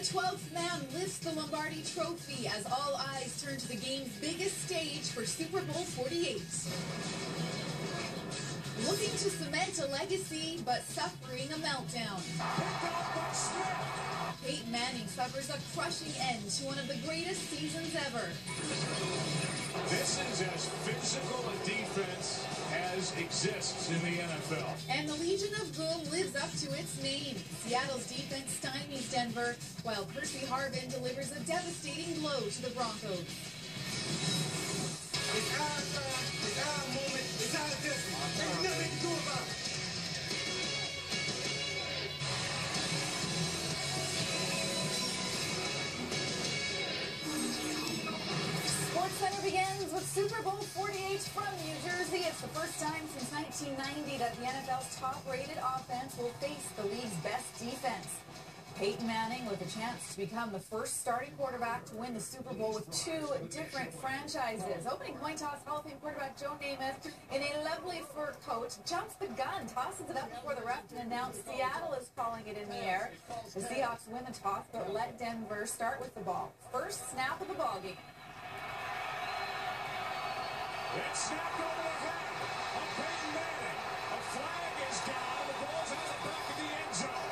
the 12th man lifts the Lombardi Trophy as all eyes turn to the game's biggest stage for Super Bowl 48. Looking to cement a legacy, but suffering a meltdown. Peyton Manning suffers a crushing end to one of the greatest seasons ever. This is as physical a defense as exists in the NFL. And the Legion of Boom lives up to its name. Seattle's defense stymies Denver, while Percy Harvin delivers a devastating blow to the Broncos. It's our time, it's our moment, it's our destiny. There's nothing to do about it. SportsCenter begins with Super Bowl 48 from New Jersey. It's the first time since 1990 that the NFL's top-rated offense will face the league's best defense. Peyton Manning with a chance to become the first starting quarterback to win the Super Bowl with two different franchises. Opening coin toss, Hall of Fame quarterback Joe Namath, in a lovely fur coat, jumps the gun, tosses it up before the ref can announce Seattle is calling it in the air. The Seahawks win the toss, but let Denver start with the ball. First snap of the ball game. It's snapped over the head of Peyton Manning. A flag is down. The ball's out the back of the end zone.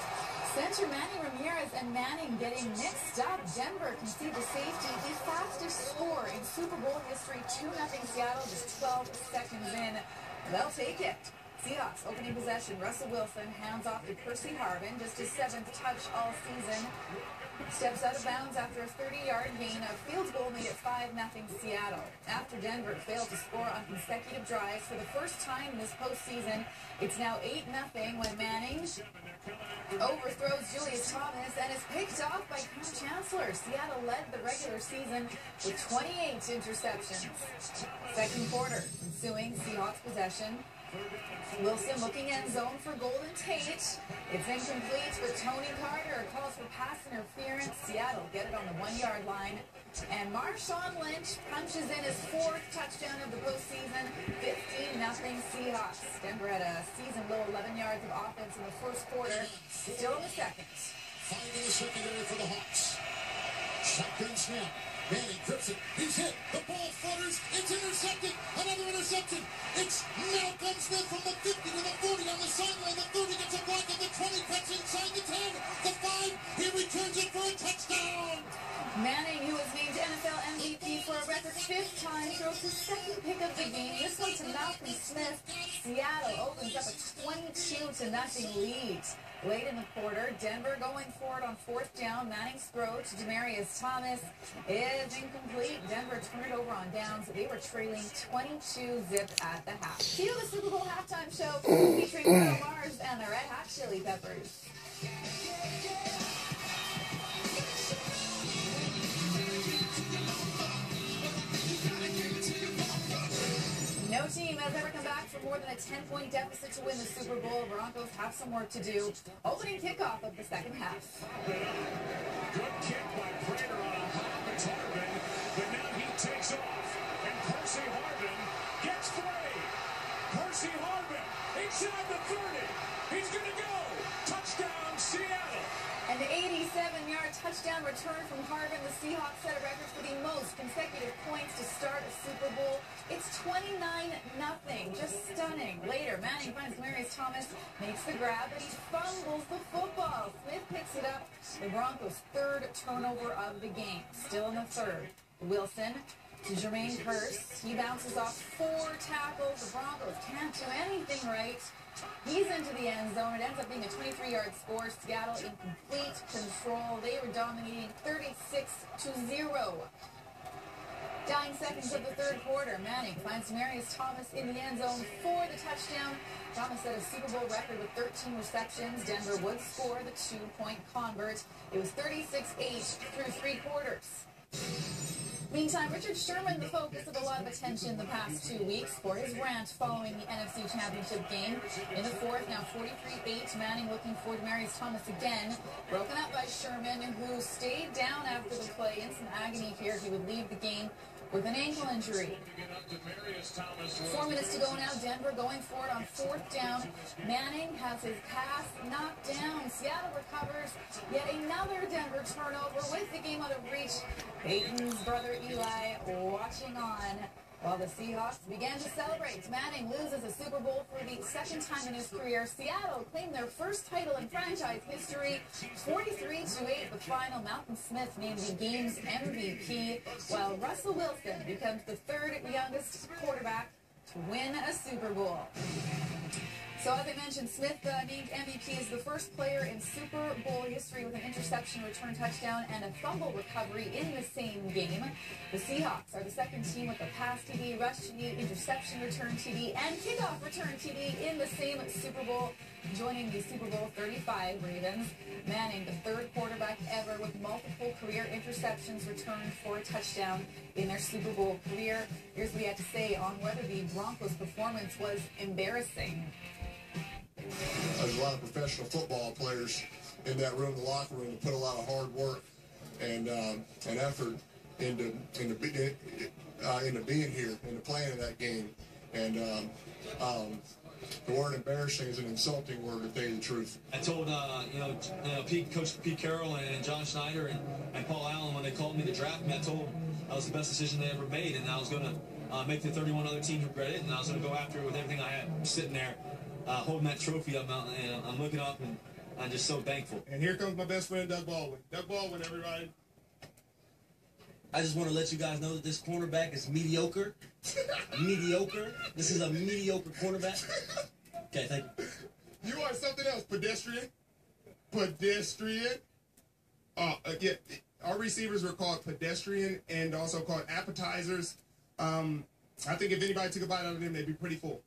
Center Manny Ramirez and Manning getting mixed up. Denver conceded the safety, the fastest score in Super Bowl history, 2-0 Seattle, just 12 seconds in. They'll take it. Seahawks opening possession. Russell Wilson hands off to Percy Harvin, just his 7th touch all season. Steps out of bounds after a 30-yard gain. A field goal made it 5-0 Seattle. After Denver failed to score on consecutive drives for the first time this postseason, it's now 8-0 when Manning overthrows Julius Thomas and is picked off by Cam Chancellor. Seattle led the regular season with 28 interceptions. Second quarter, ensuing Seahawks possession. Wilson looking end zone for Golden Tate. It's incomplete, but Tony Carter calls for pass interference. Seattle get it on the 1-yard line. And Marshawn Lynch punches in his 4th touchdown of the postseason. 15-0 Seahawks. Denver had a season-low 11 yards of offense in the first quarter. Still in the second. Five in the secondary for the Hawks. Shotgun snap. Manning grips it. He's hit. The ball flutters. It's intercepted. Another interception. It's Malcolm Smith from the 50 to the 40 on the sideline. The 30 gets a block, and the 20 cuts inside the 10. The 5. He returns it for a touchdown. Manning, who was named NFL MVP for a record 5th time, throws his 2nd pick of the game. This one to Malcolm Smith. Seattle opens up a 22-0 lead. Late in the quarter, Denver going for it on 4th down. Manning's throw to Demaryius Thomas is incomplete. Denver turned it over on downs. They were trailing 22-0 at the half. Cue the Super Bowl halftime show featuring Bruno Mars and the Red Hot Chili Peppers. No team has ever come back from more than a 10-point deficit to win the Super Bowl. Broncos have some work to do. Opening kickoff of the second half. Good kick by Prater on a hop. It's Harvin, but now he takes off. And Percy Harvin gets free. Percy Harvin inside the 30. He's going to go. Touchdown, Seattle. An 87-yard touchdown return from Harvin. The Seahawks set a record for the most consecutive points to start a Super Bowl. It's 29-0. Just stunning. Later, Manning finds Demaryius Thomas, makes the grab, but he fumbles the football. Smith picks it up. The Broncos' 3rd turnover of the game. Still in the 3rd. Wilson to Jermaine Kearse. He bounces off 4 tackles. The Broncos can't do anything right. He's into the end zone. It ends up being a 23-yard score. Seattle in complete control. They were dominating 36-0. Dying seconds of the 3rd quarter. Manning finds Demaryius Thomas in the end zone for the touchdown. Thomas set a Super Bowl record with 13 receptions. Denver would score the 2-point convert. It was 36-8 through 3 quarters. Meantime, Richard Sherman, the focus of a lot of attention the past 2 weeks for his rant following the NFC Championship game. In the 4th, now 43-8, Manning looking for Demaryius Thomas again. Broken up by Sherman, who stayed down after the play in some agony here. He would leave the game with an ankle injury. 4 minutes to go now. Denver going for it on 4th down. Manning has his pass knocked down. Seattle recovers. Yet another Denver turnover with the game out of reach. Peyton's brother Eli watching on while the Seahawks began to celebrate. Manning loses a Super Bowl for the 2nd time in his career. Seattle claimed their first title in franchise history. 43-8 the final. Malcolm Smith named the game's MVP, while Russell Wilson becomes the 3rd youngest quarterback to win a Super Bowl. So as I mentioned, Smith named MVP as the first player in Super Bowl history with an interception return touchdown and a fumble recovery in the same game. The Seahawks are the 2nd team with a pass TD, rush TD, interception return TD, and kickoff return TD in the same Super Bowl, joining the Super Bowl 35 Ravens. Manning, the 3rd quarterback ever with multiple career interceptions returned for a touchdown in their Super Bowl career. Here's what he had to say on whether the Broncos' performance was embarrassing. There's a lot of professional football players in that room, the locker room, that put a lot of hard work and effort into being here, into playing in that game. And the word embarrassing is an insulting word, to tell you the truth. I told Coach Pete Carroll and John Schneider and Paul Allen when they called me to draft me, I told them that was the best decision they ever made, and I was going to make the 31 other teams regret it, and I was going to go after it with everything I had. Sitting there holding that trophy up, and I'm looking up, and I'm just so thankful. And here comes my best friend, Doug Baldwin. Doug Baldwin, everybody. I just want to let you guys know that this cornerback is mediocre. Mediocre. This is a mediocre cornerback. Okay, thank you. You are something else. Pedestrian. Pedestrian. Yeah, our receivers were called pedestrian and also called appetizers. I think if anybody took a bite out of them, they'd be pretty full.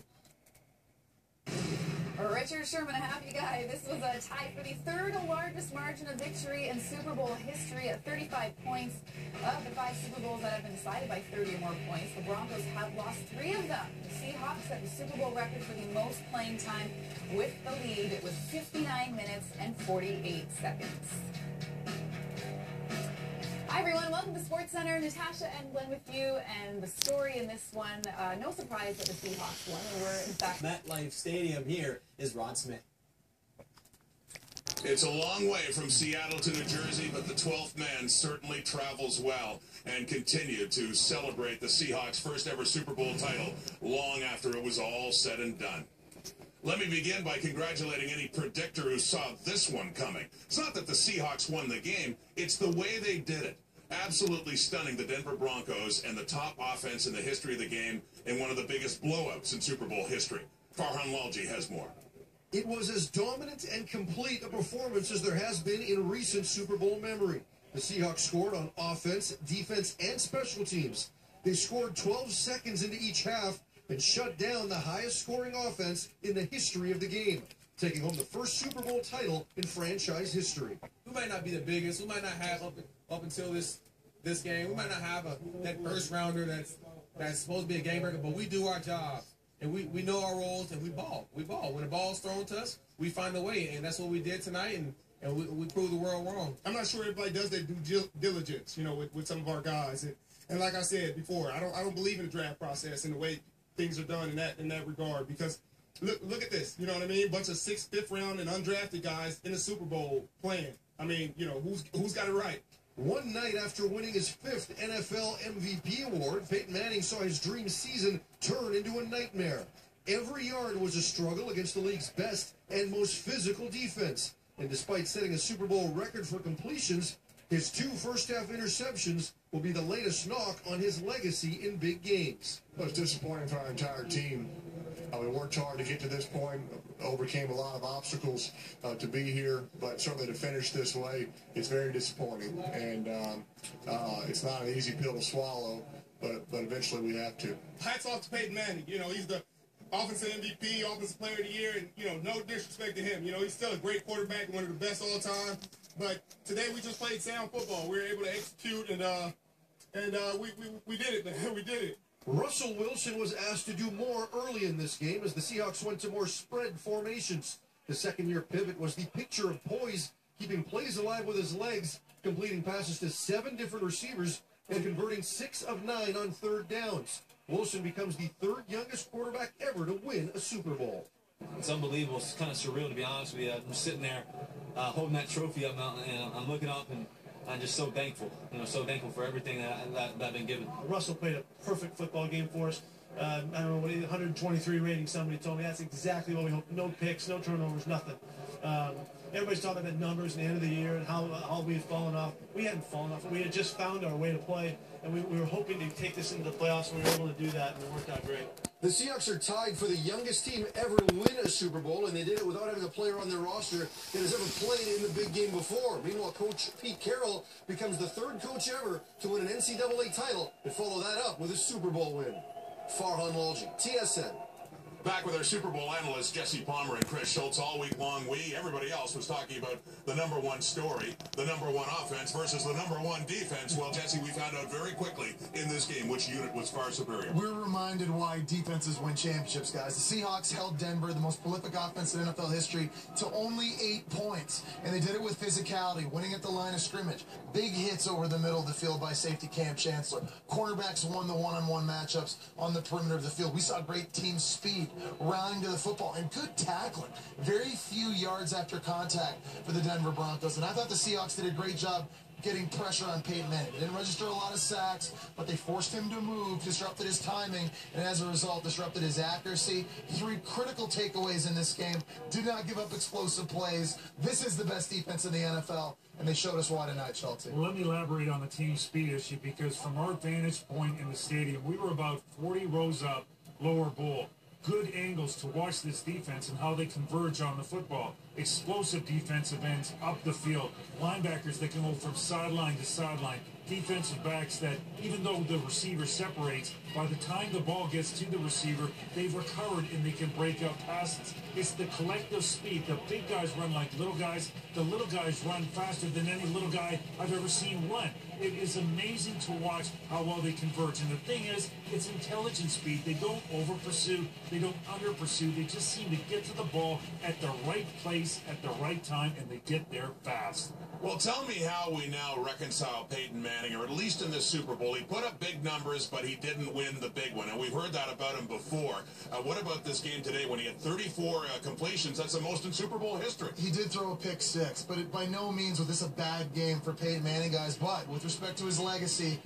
Richard Sherman, a happy guy. This was a tie for the 3rd largest margin of victory in Super Bowl history at 35 points. Of the 5 Super Bowls that have been decided by 30 or more points, the Broncos have lost 3 of them. The Seahawks set the Super Bowl record for the most playing time with the lead. It was 59 minutes and 48 seconds. Hi everyone, welcome to SportsCenter. Natasha and Glenn with you, and the story in this one, no surprise that the Seahawks won. They were, in fact, MetLife Stadium. Here is Rod Smith. It's a long way from Seattle to New Jersey, but the 12th man certainly travels well and continued to celebrate the Seahawks' first ever Super Bowl title long after it was all said and done. Let me begin by congratulating any predictor who saw this one coming. It's not that the Seahawks won the game, it's the way they did it. Absolutely stunning the Denver Broncos and the top offense in the history of the game in one of the biggest blowouts in Super Bowl history. Farhan Lalji has more. It was as dominant and complete a performance as there has been in recent Super Bowl memory. The Seahawks scored on offense, defense, and special teams. They scored 12 seconds into each half and shut down the highest scoring offense in the history of the game, taking home the first Super Bowl title in franchise history. We might not be the biggest. We might not have up until this game. We might not have that first rounder that's supposed to be a game breaker, but we do our jobs. And we know our roles, and we ball. We ball. When the ball's thrown to us, we find a way, and that's what we did tonight, and we proved the world wrong. I'm not sure everybody does their due diligence, with some of our guys. And like I said before, I don't believe in the draft process and the way things are done in that regard, because look at this, you know what I mean? A bunch of 6th, 5th round and undrafted guys in the Super Bowl playing. I mean, who's got it right? One night after winning his 5th NFL MVP award, Peyton Manning saw his dream season turn into a nightmare. Every yard was a struggle against the league's best and most physical defense. And despite setting a Super Bowl record for completions, his 2 first-half interceptions will be the latest knock on his legacy in big games. Well, it's disappointing for our entire team. We worked hard to get to this point, overcame a lot of obstacles to be here, but certainly to finish this way, it's very disappointing. And it's not an easy pill to swallow, but eventually we have to. Hats off to Peyton Manning. He's the offensive MVP, offensive player of the year, and no disrespect to him. He's still a great quarterback, one of the best all time. But today we just played sound football. We were able to execute, and we did it, man. We did it. Russell Wilson was asked to do more early in this game as the Seahawks went to more spread formations. The second-year pivot was the picture of poise, keeping plays alive with his legs, completing passes to 7 different receivers and converting 6 of 9 on third downs. Wilson becomes the third youngest quarterback ever to win a Super Bowl. It's unbelievable. It's kind of surreal, to be honest with you. I'm sitting there holding that trophy up, and I'm looking up, and I'm just so thankful. So thankful for everything that I've been given. Russell played a perfect football game for us. I don't know, what 123 rating, somebody told me. That's exactly what we hope. No picks, no turnovers, nothing. Everybody's talking about numbers at the end of the year and how we've fallen off. We hadn't fallen off. We had just found our way to play, and we were hoping to take this into the playoffs, and we were able to do that, and it worked out great. The Seahawks are tied for the youngest team ever to win a Super Bowl, and they did it without having a player on their roster that has ever played in the big game before. Meanwhile, Coach Pete Carroll becomes the third coach ever to win an NCAA title and follow that up with a Super Bowl win. Farhan Lalji, TSN. Back with our Super Bowl analysts, Jesse Palmer and Chris Schultz, all week long. Everybody else was talking about the number one story, the number one offense versus the number one defense. Well, Jesse, we found out very quickly in this game which unit was far superior. We're reminded why defenses win championships, guys. The Seahawks held Denver, the most prolific offense in NFL history, to only 8 points. And they did it with physicality, winning at the line of scrimmage. Big hits over the middle of the field by safety Cam Chancellor. Cornerbacks won the one-on-one matchups on the perimeter of the field. We saw great team speed, rallying to the football, and good tackling. Very few yards after contact for the Denver Broncos, and I thought the Seahawks did a great job getting pressure on Peyton Manning. They didn't register a lot of sacks, but they forced him to move, disrupted his timing, and as a result, disrupted his accuracy. 3 critical takeaways in this game. Did not give up explosive plays. This is the best defense in the NFL, and they showed us why tonight, Schulte. Well, let me elaborate on the team speed issue, because from our vantage point in the stadium, we were about 40 rows up, lower bowl. Good angles to watch this defense and how they converge on the football. Explosive defensive ends up the field. Linebackers that can go from sideline to sideline. Defensive backs that, even though the receiver separates, by the time the ball gets to the receiver, they've recovered and they can break up passes. It's the collective speed. The big guys run like little guys. The little guys run faster than any little guy I've ever seen run. It is amazing to watch how well they converge. And the thing is, it's intelligent speed. They don't over-pursue. They don't under-pursue. They just seem to get to the ball at the right place at the right time, and they get there fast. Well, tell me how we now reconcile Peyton Manning, or at least in this Super Bowl. He put up big numbers, but he didn't win the big one, and we've heard that about him before. What about this game today when he had 34 completions? That's the most in Super Bowl history. He did throw a pick 6, but by no means was this a bad game for Peyton Manning, guys. But with respect to his legacy,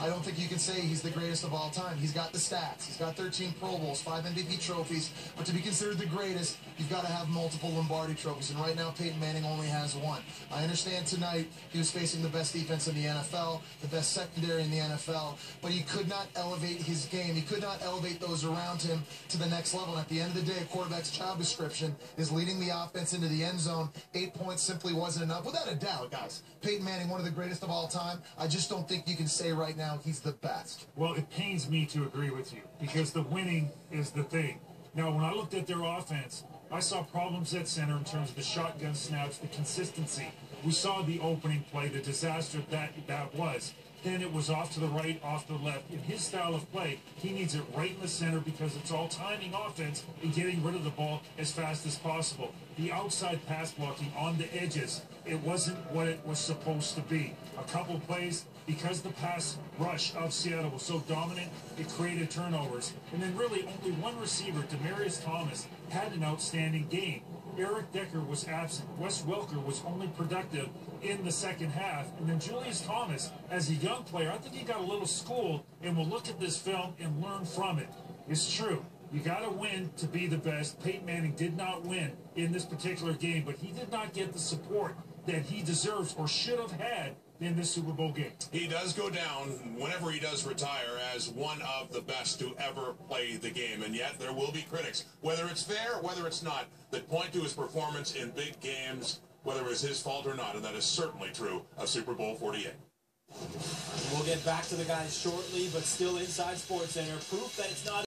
I don't think you can say he's the greatest of all time. He's got the stats. He's got 13 Pro Bowls, 5 MVP trophies. But to be considered the greatest, you've got to have multiple Lombardi trophies. And right now, Peyton Manning only has 1. I understand tonight he was facing the best defense in the NFL, the best secondary in the NFL, but he could not elevate his game. He could not elevate those around him to the next level. And at the end of the day, a quarterback's job description is leading the offense into the end zone. 8 points simply wasn't enough. Without a doubt, guys, Peyton Manning, one of the greatest of all time. I just don't think you can say right now he's the best. Well, it pains me to agree with you, because the winning is the thing. Now, when I looked at their offense, I saw problems at center in terms of the shotgun snaps, the consistency. We saw the opening play, the disaster that was. Then it was off to the right, off to the left. In his style of play, he needs it right in the center because it's all timing offense and getting rid of the ball as fast as possible. The outside pass blocking on the edges, it wasn't what it was supposed to be. A couple plays, because the pass rush of Seattle was so dominant, it created turnovers. And then really only one receiver, Demaryius Thomas, had an outstanding game. Eric Decker was absent. Wes Welker was only productive in the second half. And then Julius Thomas, as a young player, I think he got a little schooled, and will look at this film and learn from it. It's true. You got to win to be the best. Peyton Manning did not win in this particular game, but he did not get the support that he deserves or should have had in this Super Bowl game. He does go down, whenever he does retire, as one of the best to ever play the game. And yet there will be critics, whether it's fair, whether it's not, that point to his performance in big games, whether it's his fault or not. And that is certainly true of Super Bowl 48. We'll get back to the guys shortly, but still inside SportsCenter, proof that it's not